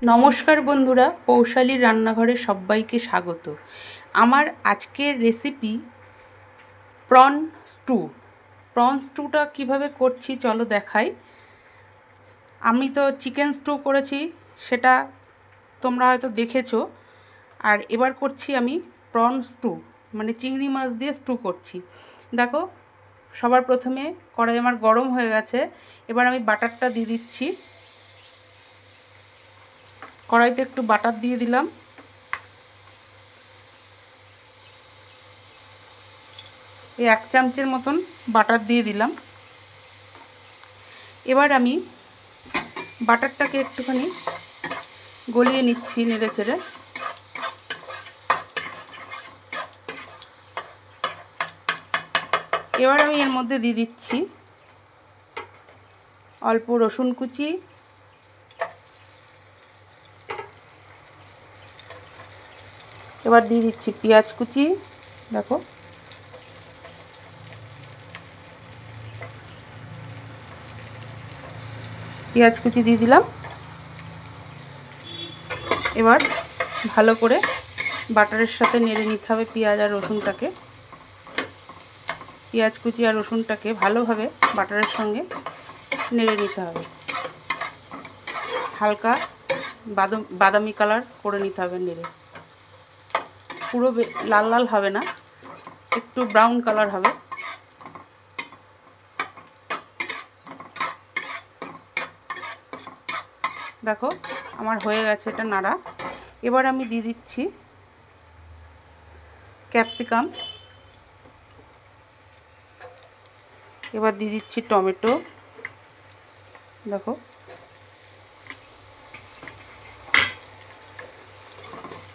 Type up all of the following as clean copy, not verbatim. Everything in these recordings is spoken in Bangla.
নমস্কার বন্ধুরা, পৌশালীর রান্নাঘরে সবাইকে স্বাগত। আমার আজকের রেসিপি প্রন স্টু। প্রন স্টুটা কীভাবে করছি চলো দেখাই। আমি তো চিকেন স্টু করেছি, সেটা তোমরা হয়তো দেখেছো। আর এবার করছি আমি প্রন স্টু, মানে চিংড়ি মাছ দিয়ে স্টু করছি। দেখো, সবার প্রথমে কড়াই আমার গরম হয়ে গেছে। এবার আমি বাটারটা দিয়ে দিচ্ছি। কড়াইতে একটু বাটার দিয়ে দিলাম। এই 1 চামচের মতন বাটার দিয়ে দিলাম। এবার আমি বাটারটাকে একটুখানি গলিয়ে নিচ্ছি নেড়ে চেড়ে। এবার আমি এর মধ্যে দিয়ে দিচ্ছি অল্প রসুন কুচি, এবার দিয়ে দিচ্ছি পেঁয়াজ কুচি। দেখো, পেঁয়াজ কুচি দিয়ে দিলাম। এবার ভালো করে বাটারের সাথে নেড়ে নিতে হবে পেঁয়াজ আর রসুনটাকে। পেঁয়াজ কুচি আর রসুনটাকে ভালোভাবে বাটারের সঙ্গে নেড়ে নিতে হবে। হালকা বাদামি কালার করে নিতে হবে নেড়ে। পুরো লাল লাল হবে না, একটু ব্রাউন কালার হবে। দেখো, আমার হয়ে গেছে এটা নাড়া। এবার আমি দিয়ে দিচ্ছি ক্যাপসিকাম, এবার দিয়ে দিচ্ছি টমেটো। দেখো,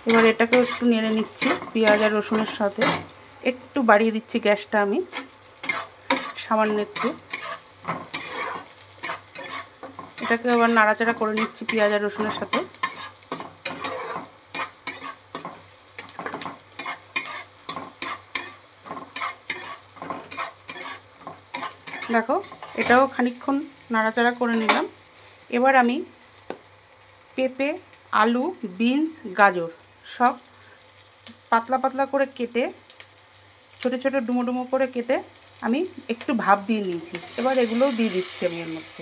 এবার এটাকেও একটু নেড়ে নিচ্ছি পেঁয়াজ আর রসুনের সাথে। একটু বাড়িয়ে দিচ্ছি গ্যাসটা আমি, সামান্য একটু। এটাকে আবার নাড়াচাড়া করে নিচ্ছি পেঁয়াজ আর রসুনের সাথে। দেখো, এটাও খানিকক্ষণ নাড়াচাড়া করে নিলাম। এবার আমি পেঁপে, আলু, বিনস, গাজর সব পাতলা পাতলা করে কেটে, ছোটো ছোটো ডুমো ডুমো করে কেটে আমি একটু ভাপ দিয়ে নিয়েছি। এবার এগুলোও দিয়ে দিচ্ছি আমি এর মধ্যে।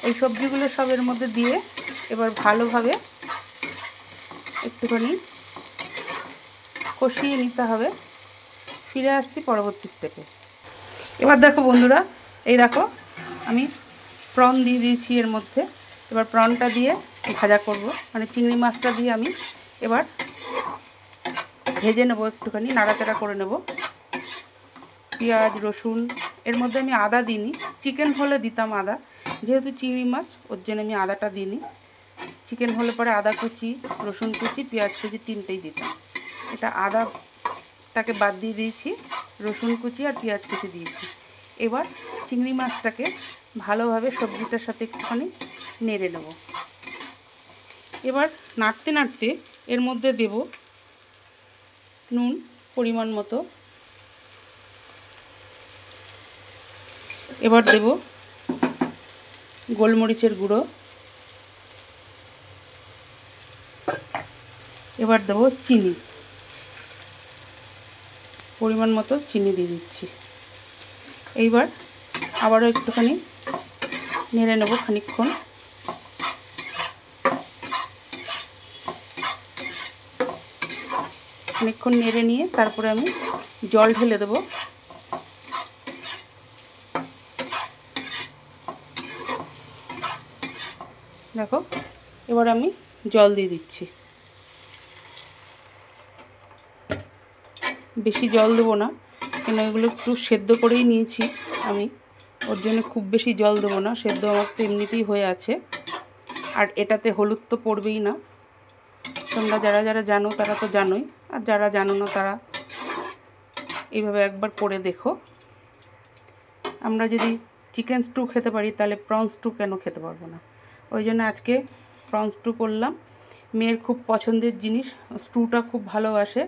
এই সবজিগুলো সব এর মধ্যে দিয়ে এবার ভালোভাবে একটুখানি কষিয়ে নিতে হবে। ফিরে আসছি পরবর্তী স্টেপে। এবার দেখো বন্ধুরা, এই দেখো আমি প্রন দিয়ে দিয়েছি এর মধ্যে। এবার প্রনটা দিয়ে ভাজা করব, মানে চিংড়ি মাছটা দিয়ে আমি এবার ভেজে নেব, একটুখানি নাড়াচাড়া করে নেব। পেঁয়াজ রসুন, এর মধ্যে আমি আদা দিইনি। চিকেন হলে দিতাম আদা, যেহেতু চিংড়ি মাছ ওর জন্য আমি আদাটা দিইনি। চিকেন হলে পরে আদা কুচি, রসুন কুচি, পেঁয়াজ কুচি তিনটেই দিতাম। এটা আদাটাকে বাদ দিয়ে দিয়েছি, রসুন কুচি আর পেঁয়াজ কুচি দিয়েছি। এবার চিংড়ি মাছটাকে ভালোভাবে সবজিটার সাথে একটুখানি নেড়ে নেব। এবার নাড়তে নাড়তে এর মধ্যে দেব নুন পরিমাণ মতো। এবার দেব গোলমরিচের গুঁড়ো। এবার দেব চিনি, পরিমাণ মতো চিনি দিয়ে দিচ্ছি। এইবার আবারও একটুখানি নেড়ে নেব খানিকক্ষণ। খানিকক্ষণ নেড়ে নিয়ে তারপরে আমি জল ঢেলে দেব। দেখো, এবার আমি জল দিয়ে দিচ্ছি। বেশি জল দেবো না, কেন এগুলো একটু সেদ্ধ করেই নিয়েছি আমি, ওর জন্য খুব বেশি জল দেবো না। সেদ্ধ আমার তো এমনিতেই হয়ে আছে। আর এটাতে হলুদ তো পড়বেই না। তোমরা যারা যারা জানো তারা তো জানোই, আর যারা জানো না তারা এইভাবে একবার করে দেখো। আমরা যদি চিকেন স্টু খেতে পারি, তাহলে প্রন স্টু কেন খেতে পারবো না? ওই জন্য আজকে প্রন স্টু করলাম। মেয়ের খুব পছন্দের জিনিস, স্টুটা খুব ভালোবাসে।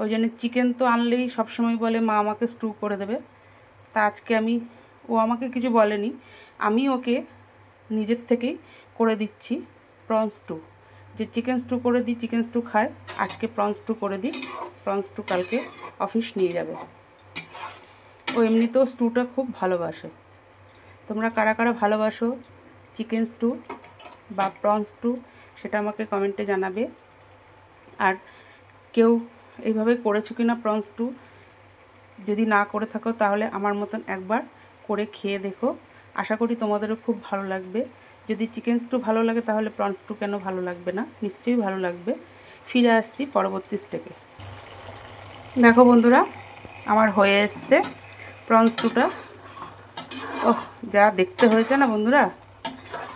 ওই জন্য চিকেন তো আনলেই সবসময় বলে মা আমাকে স্টু করে দেবে। তা আজকে আমি ও আমাকে কিছু বলেনি, আমি ওকে নিজের থেকেই করে দিচ্ছি প্রন স্টু। যে চিকেন স্টু করে দিই, চিকেন স্টু খায়, আজকে প্রন স্টু করে দিই, প্রন স্টু কালকে অফিস নিয়ে যাবে। ও এমনিতেও স্টুটা খুব ভালোবাসে। তোমরা কারা কারা ভালোবাসো চিকেন স্টু বা প্রন স্টু সেটা আমাকে কমেন্টে জানাবে। আর কেউ এইভাবে করেছো কি না প্রন স্টু, যদি না করে থাকো তাহলে আমার মতন একবার করে খেয়ে দেখো, আশা করি তোমাদেরও খুব ভালো লাগবে। যদি চিকেন স্টু ভালো লাগে তাহলে প্রন স্টু কেন ভালো লাগবে না, নিশ্চয়ই ভালো লাগবে। ফিরে আসছি পরবর্তী স্টেপে। দেখো বন্ধুরা, আমার হয়ে এসছে প্রন স্টুটা। ওহ, যা দেখতে হয়েছে না বন্ধুরা,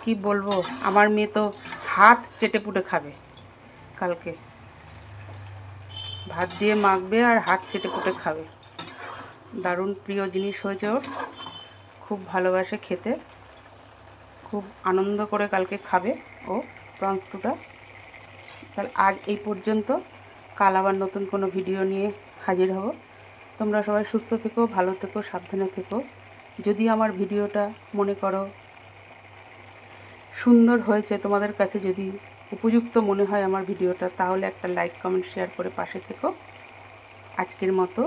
কি বলবো, আমার মেয়ে তো হাত চেটে পুটে খাবে। কালকে ভাত দিয়ে মাখবে আর হাত চেটে পুটে খাবে। দারুণ প্রিয় জিনিস হয়েছে ওর, খুব ভালোবাসে খেতে, খুব আনন্দ করে কালকে খাবে ও প্রন স্টুটা। তাহলে আজ এই পর্যন্ত, কাল আবার নতুন কোনো ভিডিও নিয়ে হাজির হব। তোমরা সবাই সুস্থ থেকো, ভালো থেকো, সাবধানে থেকো। যদি আমার ভিডিওটা মনে করো সুন্দর হয়েছে, তোমাদের কাছে যদি উপযুক্ত মনে হয় আমার ভিডিওটা, তাহলে একটা লাইক কমেন্ট শেয়ার করে পাশে থেকো। আজকের মতো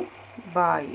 বাই।